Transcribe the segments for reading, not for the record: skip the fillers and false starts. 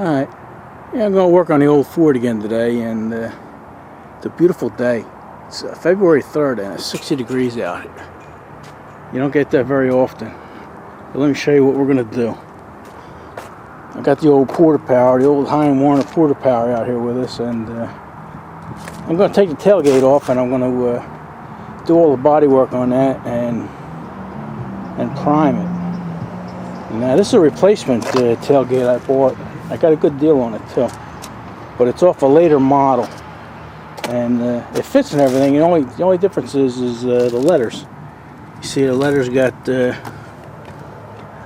Alright, yeah, I'm going to work on the old Ford again today, and it's a beautiful day. It's February 3rd and it's 60 degrees out here. You don't get that very often. But let me show you what we're going to do. I got the old Porter Power, the old High & Warner Porter Power out here with us, and I'm going to take the tailgate off, and I'm going to do all the body work on that and prime it. Now this is a replacement tailgate I bought. I got a good deal on it too, but it's off a later model, and it fits and everything. The only difference is the letters. You see, the letters got.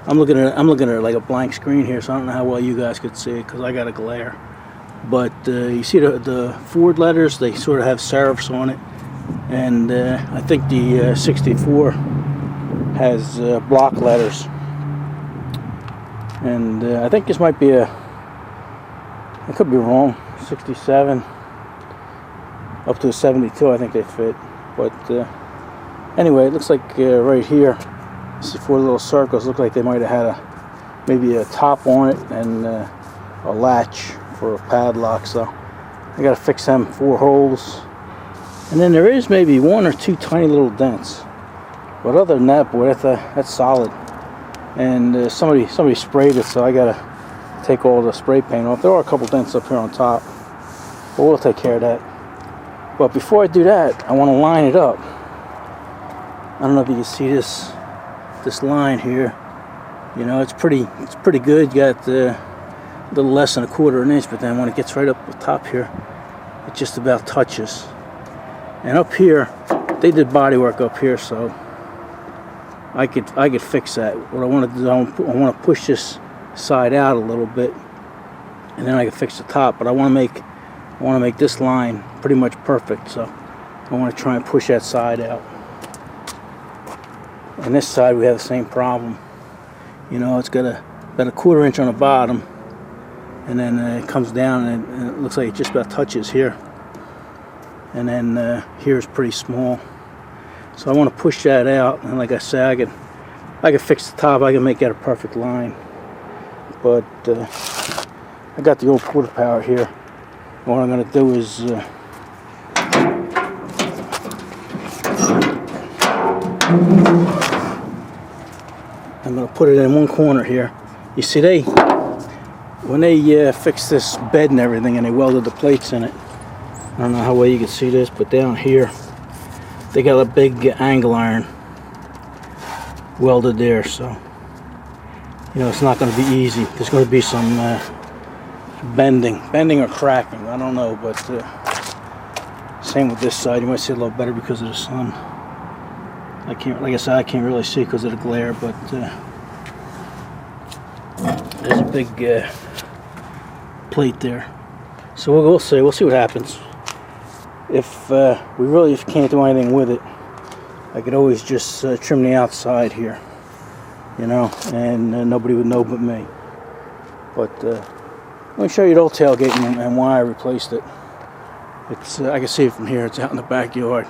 I'm looking at it like a blank screen here, so I don't know how well you guys could see it because I got a glare. But you see the Ford letters, they sort of have serifs on it, and I think the 64 has block letters. And I think this might be I could be wrong, 67 up to a 72, I think they fit. But anyway, it looks like right here, see 4 little circles, look like they might have had maybe a top on it and a latch for a padlock. So I got to fix them 4 holes. And then there is maybe 1 or 2 tiny little dents. But other than that, boy, that's solid. And somebody sprayed it, so I gotta take all the spray paint off. There are a couple dents up here on top, but we'll take care of that. But before I do that, I want to line it up. I don't know if you can see this line here. You know, it's pretty good. You got a little less than 1/4 inch, but then when it gets right up the top here, it just about touches. And up here, they did body work up here, so I could fix that. What I want to do, I want to push this side out a little bit, and then I can fix the top. But I want to make this line pretty much perfect. So I want to try and push that side out. And this side we have the same problem. You know, it's got about 1/4 inch on the bottom, and then it comes down, and it looks like it just about touches here. And then here is pretty small. So I want to push that out, and like I said, I could fix the top. I can make that a perfect line. But I got the old Porter Power here. What I'm going to do is I'm going to put it in one corner here. You see, when they fixed this bed and everything, and they welded the plates in it. I don't know how well you can see this, but down here, they got a big angle iron welded there, so you know it's not going to be easy. There's going to be some bending or cracking. I don't know, but same with this side. You might see it a little better because of the sun. Like I said, I can't really see because of the glare, but there's a big plate there. So we'll see what happens. If we really can't do anything with it, I could always just trim the outside here, you know, and nobody would know but me. But let me show you the old tailgate and why I replaced it. It's I can see it from here. It's out in the backyard.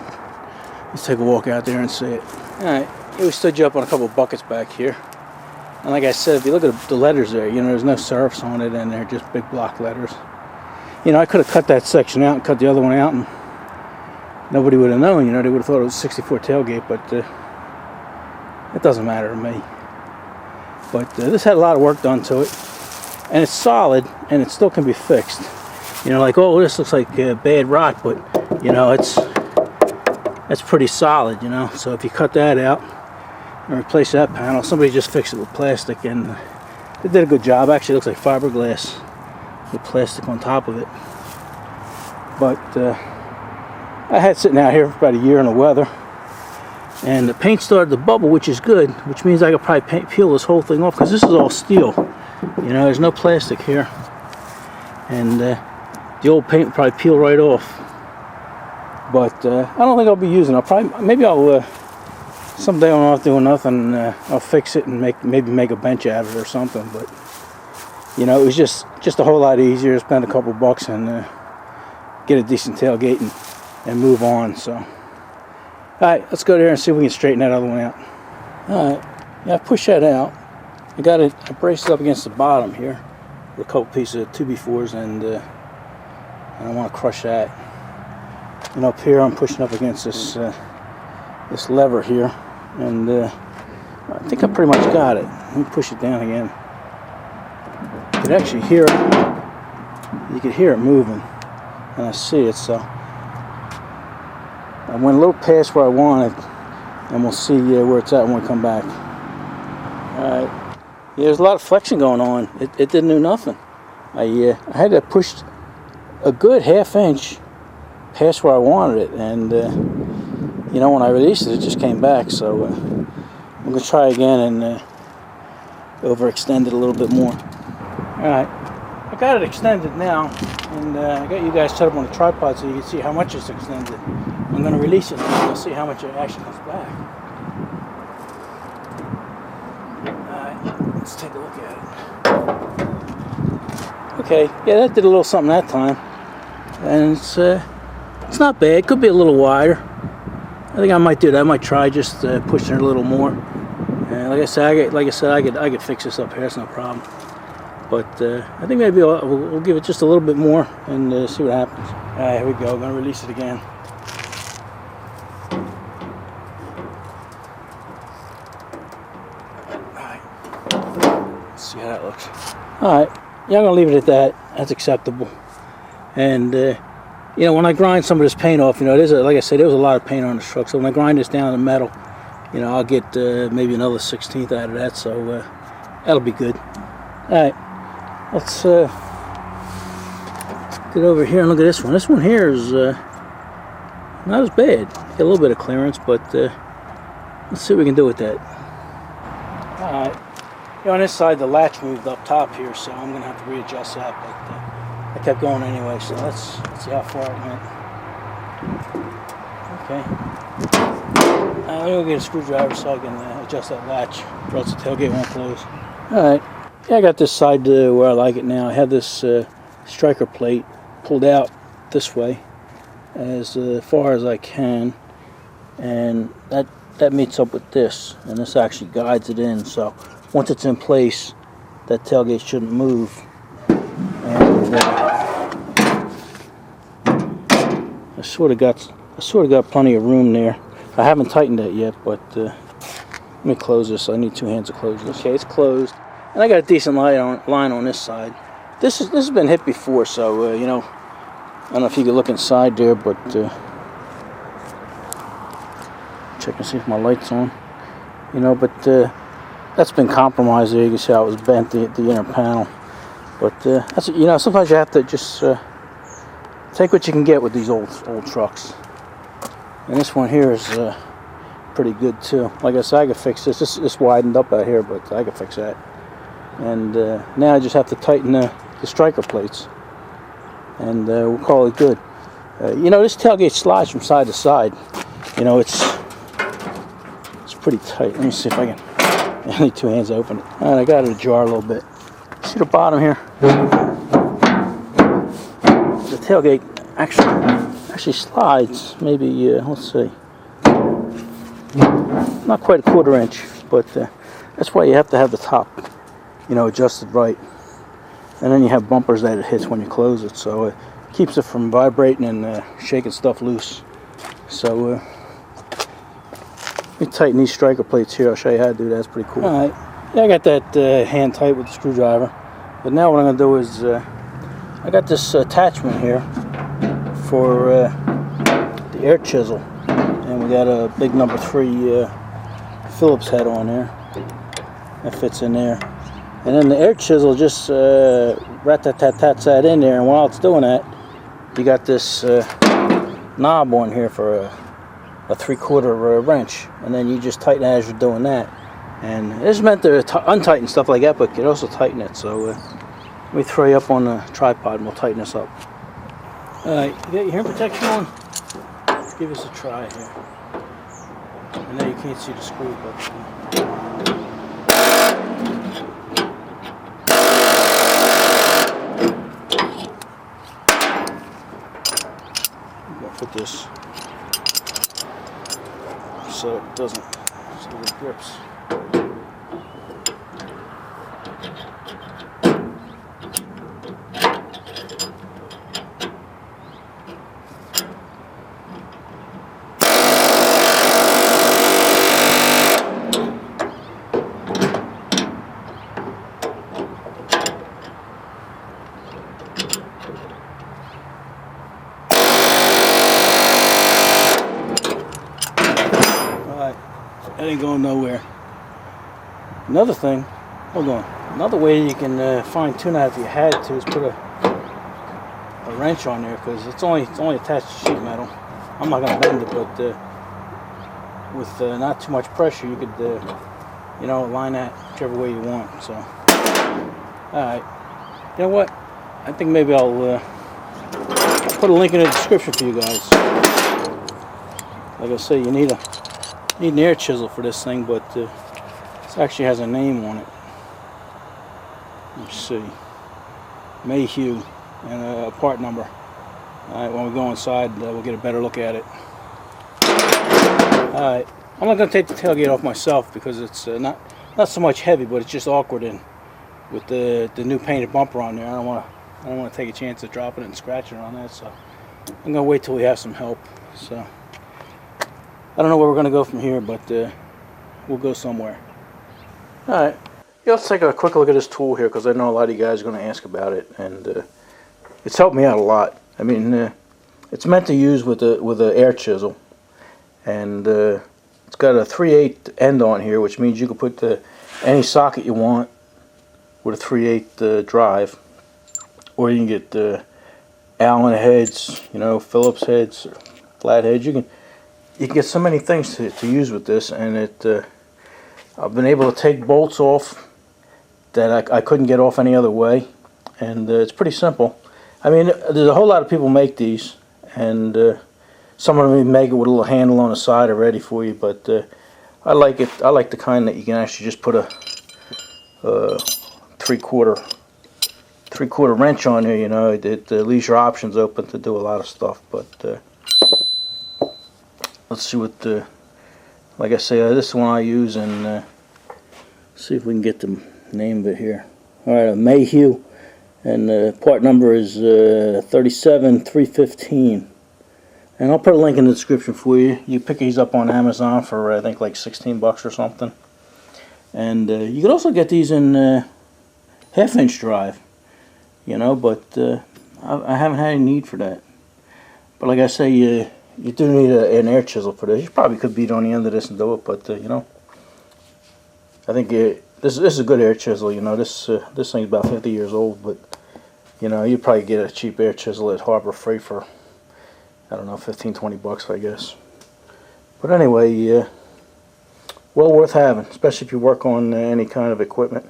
Let's take a walk out there and see it. Alright, we stood you up on a couple of buckets back here. And like I said, if you look at the letters there, you know, there's no serifs on it, and they're just big block letters. You know, I could have cut that section out and cut the other one out, and nobody would have known. You know, they would have thought it was a 64 tailgate, but it doesn't matter to me. But this had a lot of work done to it, and it's solid, and it still can be fixed. You know, like, oh, this looks like bad rock, but you know, that's pretty solid. You know, so if you cut that out and replace that panel, somebody just fixed it with plastic, and they did a good job. Actually, it looks like fiberglass with plastic on top of it. But I had it sitting out here for about a year in the weather, and the paint started to bubble, which is good, which means I could probably peel this whole thing off, because this is all steel. You know, there's no plastic here, and the old paint would probably peel right off. But I don't think I'll be using it. Maybe I'll someday when I'm not doing nothing, I'll fix it and maybe make a bench out of it or something. But you know, it was just a whole lot easier to spend a couple bucks and get a decent tailgate and move on. So alright, let's go there and see if we can straighten that other one out. Alright, yeah, I pushed that out. I braced it up against the bottom here, with a couple pieces of 2x4s, and I want to crush that. And up here I'm pushing up against this this lever here, and I think I pretty much got it. Let me push it down again. You could actually hear it. You could hear it moving, and I see it. So I went a little past where I wanted, and we'll see where it's at when we come back. Alright. Yeah, there's a lot of flexion going on. It didn't do nothing. I had to push a good ½ inch past where I wanted it, and you know, when I released it, it just came back. So I'm gonna try again and overextend it a little bit more. Alright, I got it extended now, and I got you guys set up on a tripod so you can see how much it's extended. I'm gonna release it and you'll see how much it actually comes back. Alright, let's take a look at it. Okay, yeah, that did a little something that time, and it's not bad. It could be a little wider. I think I might do that. I might try just pushing it a little more. And like I said, I could fix this up here. That's no problem. But I think maybe we'll give it just a little bit more and see what happens. All right, here we go. I'm gonna release it again. All right. Let's see how that looks. All right. Yeah, I'm gonna leave it at that. That's acceptable. And you know, when I grind some of this paint off, you know, like I said, there was a lot of paint on this truck. So when I grind this down to metal, you know, I'll get maybe another 1/16 out of that. So that'll be good. All right, let's get over here and look at this one. This one here is not as bad. Get a little bit of clearance, but let's see what we can do with that. All right, you know, on this side, the latch moved up top here, so I'm gonna have to readjust that. But I kept going anyway, so let's see how far it went. Okay. Let me go get a screwdriver so I can adjust that latch, or else the tailgate won't close. Alright. Yeah, I got this side to where I like it now. I have this striker plate pulled out this way as far as I can, and that meets up with this, and this actually guides it in. So once it's in place, that tailgate shouldn't move. And I sort of got plenty of room there. I haven't tightened that yet, but let me close this. I need two hands to close this. Okay, it's closed, and I got a decent line on this side. This has been hit before, so you know, I don't know if you can look inside there, but check and see if my light's on. You know, but that's been compromised there. You can see how it was bent, the inner panel. But that's, you know, sometimes you have to just take what you can get with these old trucks. And this one here is pretty good too. Like I said, I could fix this. This widened up out here, but I could fix that. And now I just have to tighten the striker plates, and we'll call it good. You know, this tailgate slides from side to side. You know, it's pretty tight. Let me see if I can. I need two hands to open it. All right, I got it ajar a little bit. See the bottom here? The tailgate actually slides. Maybe let's see, not quite a 1/4 inch, but that's why you have to have the top, you know, adjusted right. And then you have bumpers that it hits when you close it, so it keeps it from vibrating and shaking stuff loose. So let me tighten these striker plates here. I'll show you how to do that. That's pretty cool. All right. Yeah, I got that hand tight with the screwdriver. But now what I'm going to do is, I got this attachment here for the air chisel. And we got a big number 3 Phillips head on there. That fits in there. And then the air chisel just rat-tat-tat-tats that in there. And while it's doing that, you got this knob on here for a 3/4 wrench. And then you just tighten it as you're doing that. And it's meant to untighten stuff like that, but you can also tighten it. So let me throw you up on the tripod and we'll tighten this up. Alright, you got your hearing protection on? Let's give this a try here. I know you can't see the screw, but I'm gonna put this so it doesn't, so it grips. That ain't going nowhere. Another thing, hold on. Another way you can fine tune that if you had to is put a wrench on there, because it's only attached to sheet metal. I'm not gonna bend it, but with not too much pressure, you could you know, line that whichever way you want. So, all right. You know what? I think maybe I'll put a link in the description for you guys. Like I say, you need an air chisel for this thing, but this actually has a name on it. Let's see, Mayhew, and a part number. Alright, when we go inside, we'll get a better look at it. Alright, I'm not going to take the tailgate off myself because it's not so much heavy, but it's just awkward, and with the new painted bumper on there, I don't want to take a chance of dropping it and scratching it on that, so I'm going to wait till we have some help. So I don't know where we're going to go from here, but we'll go somewhere. Alright. Yeah, let's take a quick look at this tool here, because I know a lot of you guys are going to ask about it, and it's helped me out a lot. I mean, it's meant to use with a air chisel, and it's got a 3/8 end on here, which means you can put any socket you want with a 3/8 drive, or you can get Allen heads, you know, Phillips heads, or flat heads. You can get so many things to use with this, and I've been able to take bolts off that I couldn't get off any other way, and it's pretty simple. I mean, there's a whole lot of people make these, and some of them make it with a little handle on the side already for you, but I like it. I like the kind that you can actually just put a three-quarter wrench on there. You know, it leaves your options open to do a lot of stuff. But let's see what like I say, this is the one I use, and see if we can get the name of it here. Alright, a Mayhew, and the part number is 37315. And I'll put a link in the description for you. You pick these up on Amazon for I think like 16 bucks or something. And you can also get these in half-inch drive, you know, but I haven't had any need for that. But like I say, you do need an air chisel for this. You probably could beat on the end of this and do it, but you know, I think this is a good air chisel. You know, this thing's about 50 years old, but you know, you'd probably get a cheap air chisel at Harbor Freight for, I don't know, 15-20 bucks, I guess. But anyway, well worth having, especially if you work on any kind of equipment.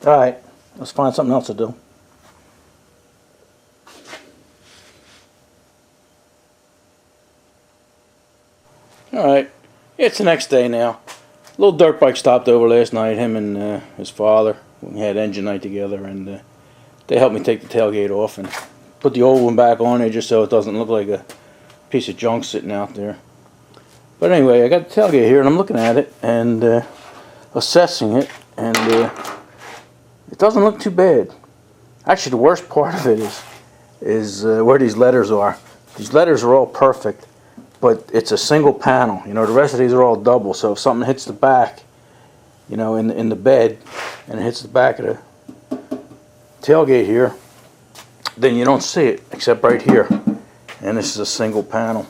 All right, let's find something else to do. All right, it's the next day now. Little dirt bike stopped over last night, him and his father. We had engine night together, and they helped me take the tailgate off and put the old one back on there just so it doesn't look like a piece of junk sitting out there. But anyway, I got the tailgate here, and I'm looking at it and assessing it, and it doesn't look too bad. Actually, the worst part of it is where these letters are. These letters are all perfect, but it's a single panel. You know, the rest of these are all double, so if something hits the back, you know, in the bed, and it hits the back of the tailgate here, then you don't see it except right here. And this is a single panel,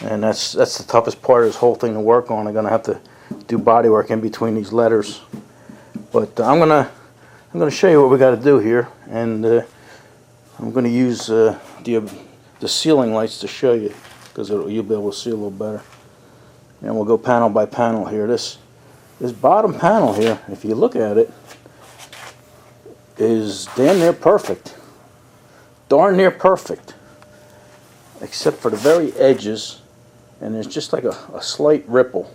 and that's the toughest part of this whole thing to work on. I'm gonna have to do body work in between these letters, but I'm gonna show you what we got to do here, and I'm gonna use the ceiling lights to show you, because you'll be able to see a little better. And we'll go panel by panel here. This bottom panel here, if you look at it, is damn near perfect. Darn near perfect. Except for the very edges, and there's just like a slight ripple.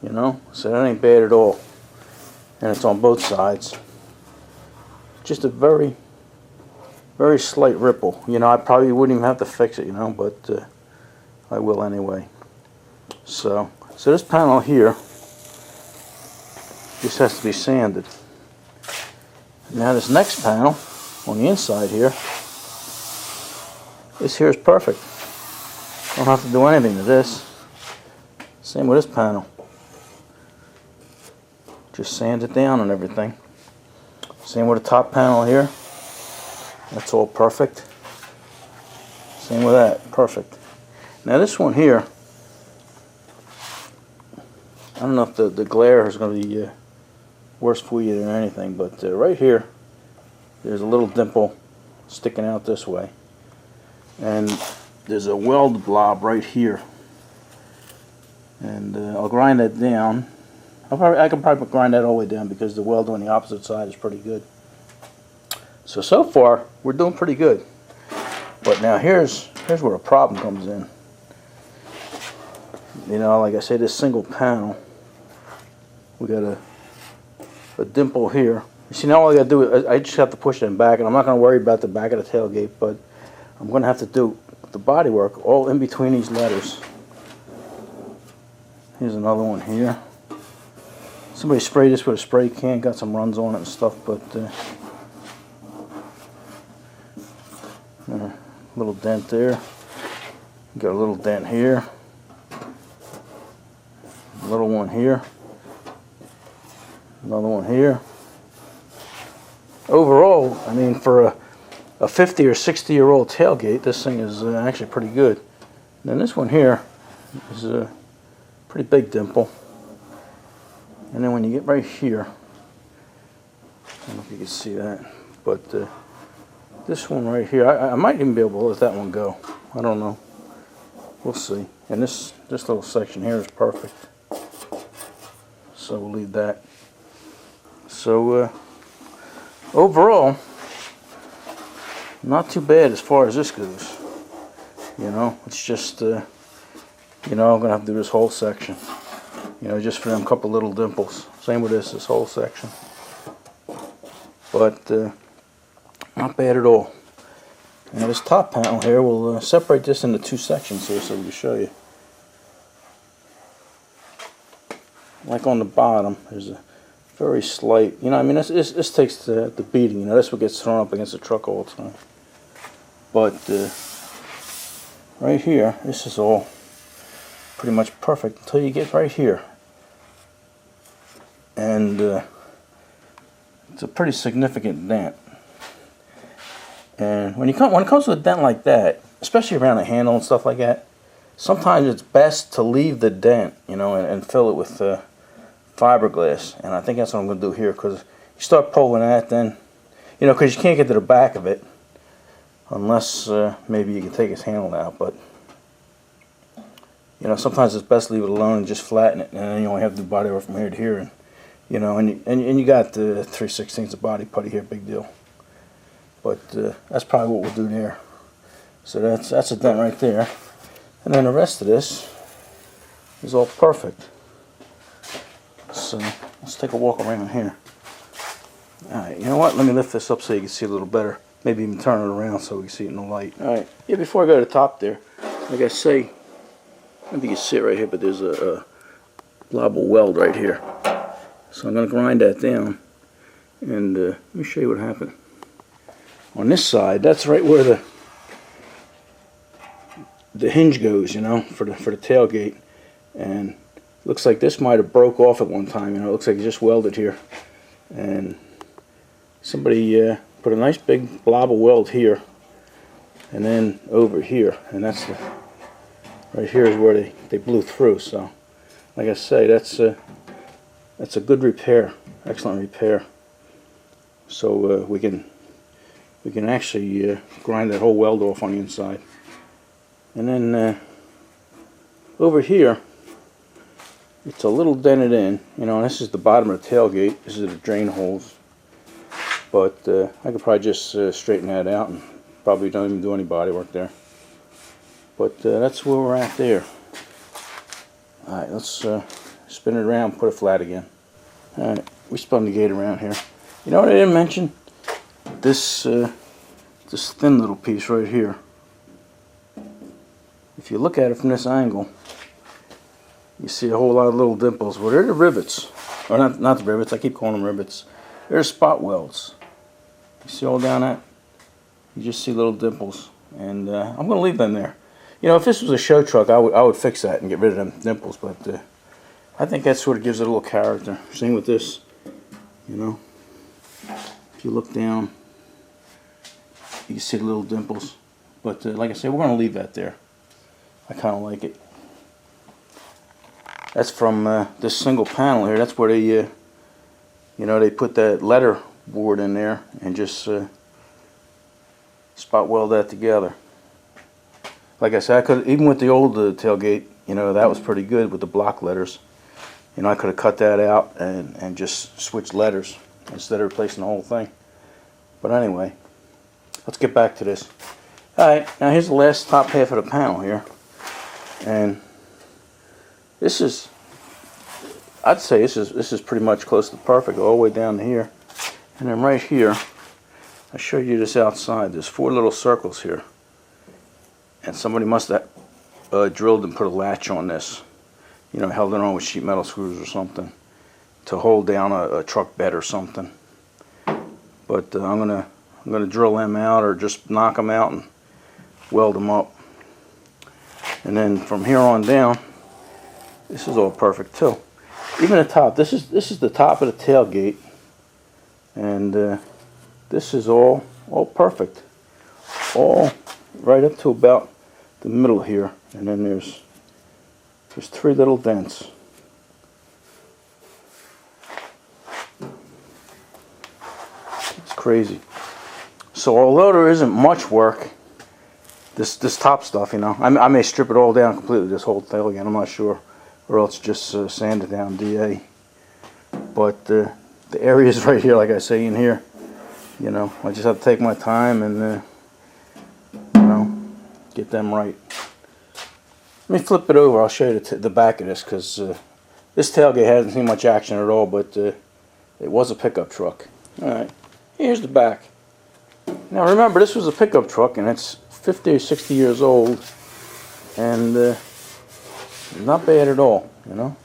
You know? So that ain't bad at all. And it's on both sides. Just a very, very slight ripple. You know, I probably wouldn't even have to fix it, you know, but I will anyway. So this panel here just has to be sanded. Now this next panel on the inside here, this here is perfect. Don't have to do anything to this. Same with this panel. Just sand it down and everything. Same with the top panel here. That's all perfect. Same with that, perfect. Now this one here, I don't know if the glare is going to be worse for you than anything, but right here, there's a little dimple sticking out this way. And there's a weld blob right here. And I'll grind that down. I can probably grind that all the way down because the weld on the opposite side is pretty good. So far, we're doing pretty good. But now here's where a problem comes in. You know, like I say, this single panel, we got a dimple here. You see, now all I got to do is I just have to push it back, and I'm not going to worry about the back of the tailgate, but I'm going to have to do the bodywork all in between these letters. Here's another one here. Somebody sprayed this with a spray can, got some runs on it and stuff, but little dent there. Got a little dent here. A little one here. Another one here. Overall, I mean, for a 50 or 60-year-old tailgate, this thing is actually pretty good. And then this one here is a pretty big dimple. And then when you get right here, I don't know if you can see that, but this one right here, I might even be able to let that one go. I don't know. We'll see. And this little section here is perfect. So we'll leave that. So overall, not too bad as far as this goes. You know, it's just, you know, I'm going to have to do this whole section. You know, just for them couple little dimples. Same with this whole section. But not bad at all. Now this top panel here, we'll separate this into two sections here so we can show you. Like on the bottom, there's a very slight, you know, I mean, this takes the beating, you know, that's what gets thrown up against the truck all the time. But right here, this is all pretty much perfect until you get right here. And it's a pretty significant dent. And when it comes to a dent like that, especially around the handle and stuff like that, sometimes it's best to leave the dent, you know, and fill it with fiberglass. And I think that's what I'm going to do here, because you start pulling that, then, you know, because you can't get to the back of it unless maybe you can take his handle out. But you know, sometimes it's best to leave it alone and just flatten it, and then you only have to do body work from here to here, and you know, and you got the 3/16 of body putty here, big deal. But that's probably what we'll do there. So that's a dent right there, and then the rest of this is all perfect. So let's take a walk around here. Alright, you know what? Let me lift this up so you can see a little better. Maybe even turn it around so we can see it in the light. Alright, yeah, before I go to the top there, like I say, I don't know if you can see it right here, but there's a blob of weld right here. So I'm going to grind that down, and let me show you what happened. On this side, that's right where the hinge goes, you know, for the tailgate. And looks like this might have broke off at one time, you know, it looks like it just welded here. And somebody put a nice big blob of weld here, and then over here, and that's right here is where they blew through. So like I say, that's a good repair, excellent repair. So we can actually grind that whole weld off on the inside. And then over here, it's a little dented in, you know, and this is the bottom of the tailgate. This is the drain holes. But I could probably just straighten that out and probably don't even do any body work there. But that's where we're at there. Alright, let's spin it around, put it flat again. Alright, we spun the gate around here. You know what I didn't mention? This thin little piece right here. If you look at it from this angle, you see a whole lot of little dimples. Well, they're the rivets. Or not the rivets, I keep calling them rivets. They're spot welds. You see all down that? You just see little dimples. And I'm going to leave them there. You know, if this was a show truck, I would fix that and get rid of them dimples. But I think that sort of gives it a little character. Same with this. You know, if you look down, you can see the little dimples. But like I said, we're going to leave that there. I kind of like it. That's from this single panel here. That's where they, you know, they put that letter board in there and just spot weld that together. Like I said, I could, even with the old tailgate, you know, that was pretty good with the block letters. You know, I could have cut that out and just switched letters instead of replacing the whole thing. But anyway, let's get back to this. Alright, now here's the last top half of the panel here. And this is, I'd say this is pretty much close to perfect all the way down to here. And then right here, I showed you this outside. There's 4 little circles here. And somebody must have drilled and put a latch on this. You know, held it on with sheet metal screws or something to hold down a truck bed or something. But I'm gonna drill them out or just knock them out and weld them up. And then from here on down, this is all perfect too. Even the top. This is the top of the tailgate, and this is all perfect. All right up to about the middle here, and then there's 3 little dents. It's crazy. So although there isn't much work, this top stuff, you know, I may strip it all down completely, this whole tail again, I'm not sure, or else just sand it down DA. But the areas right here, like I say in here, you know, I just have to take my time and you know, get them right. Let me flip it over. I'll show you the back of this, because this tailgate hasn't seen much action at all, but it was a pickup truck. Alright, here's the back. Now remember, this was a pickup truck, and it's 50 or 60 years old, and not bad at all, you know.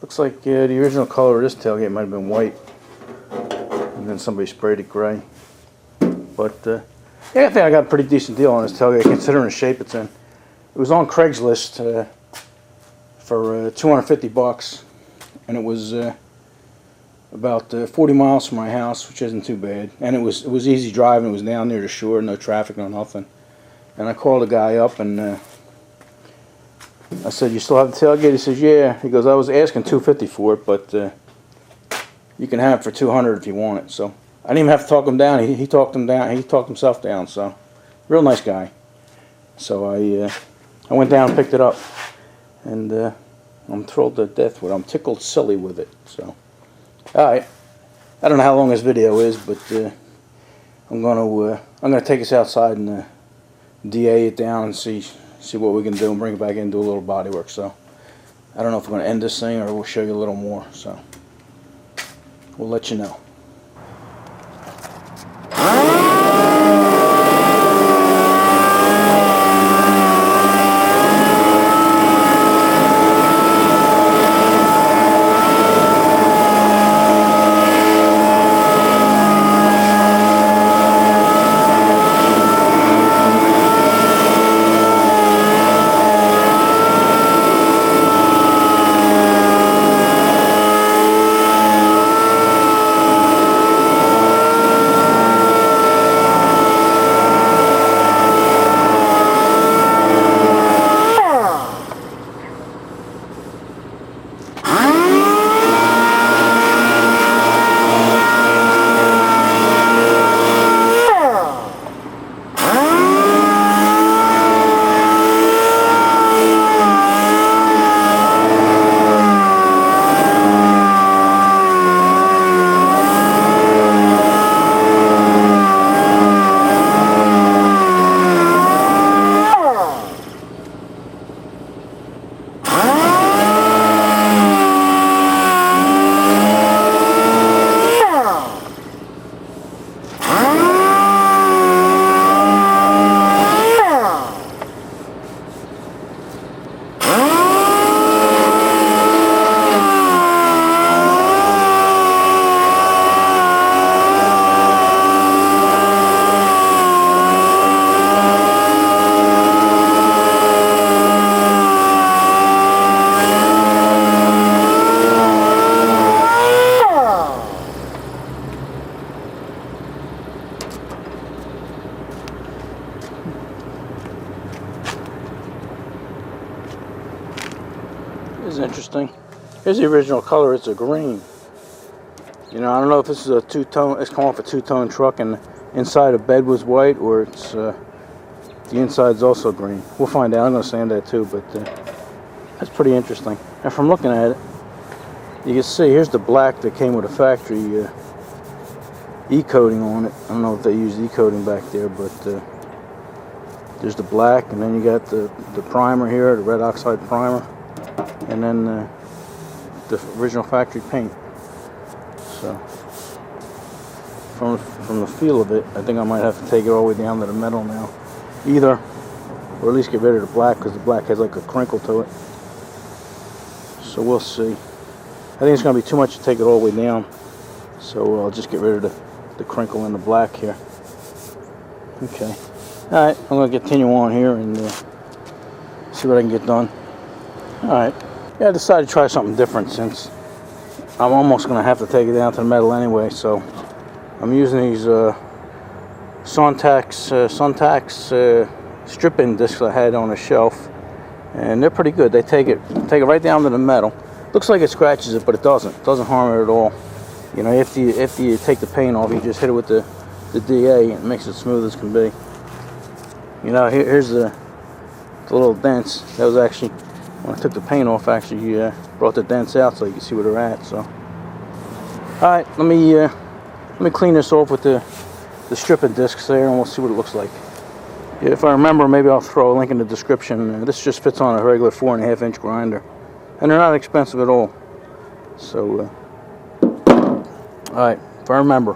Looks like the original color of this tailgate might have been white, and then somebody sprayed it gray. But yeah, I think I got a pretty decent deal on this tailgate, considering the shape it's in. It was on Craigslist for 250 bucks, and it was about 40 miles from my house, which isn't too bad. And it was easy driving. It was down near the shore, no traffic, no nothing. And I called the guy up and I said, "You still have the tailgate?" He says, "Yeah." He goes, "I was asking $250 for it, but you can have it for $200 if you want it." So I didn't even have to talk him down. He talked him down. He talked himself down. So real nice guy. So I went down and picked it up, and I'm thrilled to death with it. I'm tickled silly with it. So alright, I don't know how long this video is, but I'm gonna take us outside and DA it down and see what we can do and bring it back in and do a little body work. So I don't know if we're gonna end this thing or we'll show you a little more. So we'll let you know. is interesting. Here's the original color. It's a green. You know, I don't know if this is a two-tone. It's come off a two-tone truck, and inside the bed was white, or it's the inside's also green. We'll find out. I'm gonna sand that too, but that's pretty interesting. And from looking at it, you can see here's the black that came with the factory E-coating on it. I don't know if they used E-coating back there, but there's the black, and then you got the primer here, the red oxide primer, and then the original factory paint. So from the feel of it, I think I might have to take it all the way down to the metal now, either, or at least get rid of the black, because the black has like a crinkle to it. So we'll see. I think it's going to be too much to take it all the way down, so I'll just get rid of the crinkle in the black here. Okay. Alright, I'm going to continue on here and see what I can get done. Alright. Yeah, I decided to try something different since I'm almost going to have to take it down to the metal anyway, so I'm using these Sontax strip-in discs I had on a shelf, and they're pretty good. They take it right down to the metal. Looks like it scratches it, but it doesn't. It doesn't harm it at all. You know, after you take the paint off, you just hit it with the DA, and it makes it smooth as can be. You know, here's the little dents. That was actually, when I took the paint off, actually brought the dents out so you can see where they're at. So, all right, let me clean this off with the stripping discs there, and we'll see what it looks like. Yeah, if I remember, maybe I'll throw a link in the description. This just fits on a regular 4.5 inch grinder, and they're not expensive at all. So, all right, if I remember.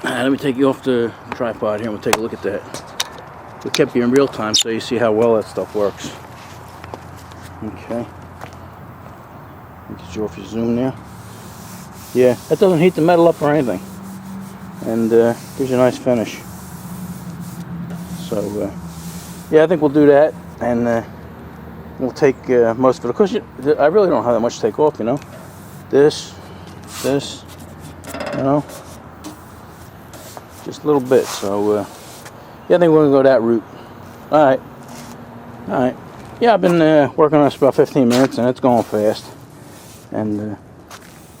Let me take you off the tripod here and we'll take a look at that. We kept you in real time so you see how well that stuff works. Okay. Get you off your zoom there. Yeah, that doesn't heat the metal up or anything. And gives you a nice finish. So, yeah, I think we'll do that. And we'll take most of it. Of course, I really don't have that much to take off, you know. This, you know. Just a little bit. So, yeah, I think we're going to go that route. Alright. yeah, I've been working on this about 15 minutes, and it's going fast. And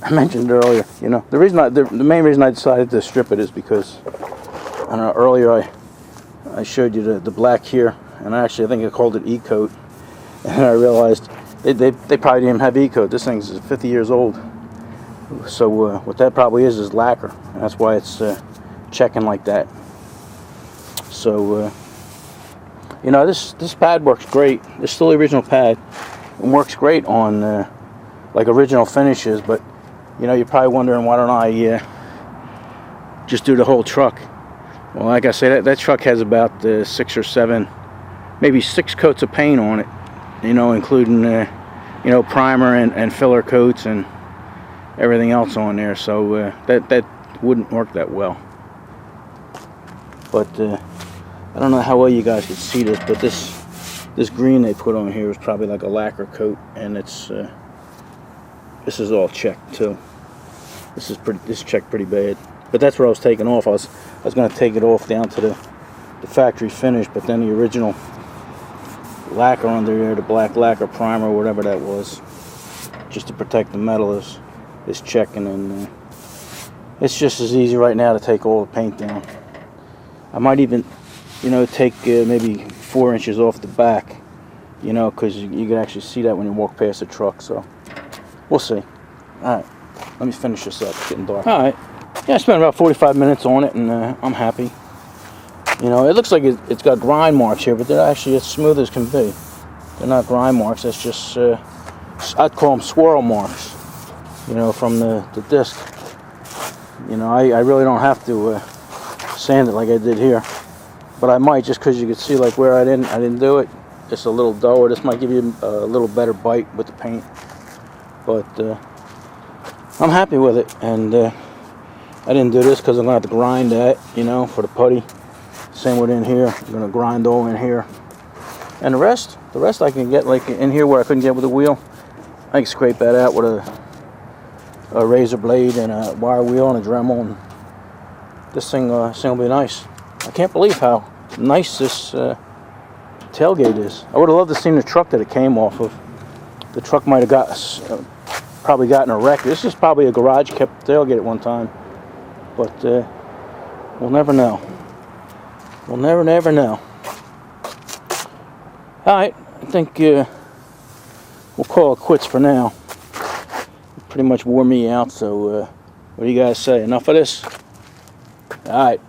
I mentioned earlier, you know, the main reason I decided to strip it is because, I don't know, earlier I showed you the black here, and I think I called it E-coat, and I realized they probably didn't have E-coat. This thing's 50 years old. So what that probably is lacquer, and that's why it's checking like that. So you know, this pad works great. It's still the original pad. It works great on like original finishes, but you know, you're probably wondering, why don't I just do the whole truck? Well, like I said, that truck has about 6 or 7, maybe 6 coats of paint on it, you know, including you know, primer and filler coats and everything else on there. So that wouldn't work that well. But I don't know how well you guys can see this, but this green they put on here is probably like a lacquer coat, and it's this is all checked too. This is checked pretty bad. But that's where I was taking off. I was going to take it off down to the factory finish, but then the original lacquer under there, the black lacquer primer, whatever that was, just to protect the metal, is checking, and it's just as easy right now to take all the paint down. I might even, you know, take maybe 4 inches off the back, you know, because you can actually see that when you walk past the truck. So we'll see. All right, let me finish this up. It's getting dark. All right, yeah, I spent about 45 minutes on it, and I'm happy. You know, it looks like it's got grind marks here, but they're actually as smooth as can be. They're not grind marks. That's just I'd call them swirl marks, you know, from the disc. You know, I really don't have to sand it like I did here, but I might, just because you can see like where I didn't do it. Just a little duller. This might give you a little better bite with the paint, but I'm happy with it. And I didn't do this because I'm gonna have to grind that, you know, for the putty. Same with in here. I'm gonna grind all in here, and the rest I can get like in here where I couldn't get with the wheel. I can scrape that out with a razor blade and a wire wheel and a Dremel, and this thing will be nice. I can't believe how nice this tailgate is. I would have loved to see the truck that it came off of. The truck might have probably gotten a wreck. This is probably a garage kept tailgate at one time, but we'll never know. We'll never know. All right, I think we'll call it quits for now. It pretty much wore me out, so what do you guys say? Enough of this? All right.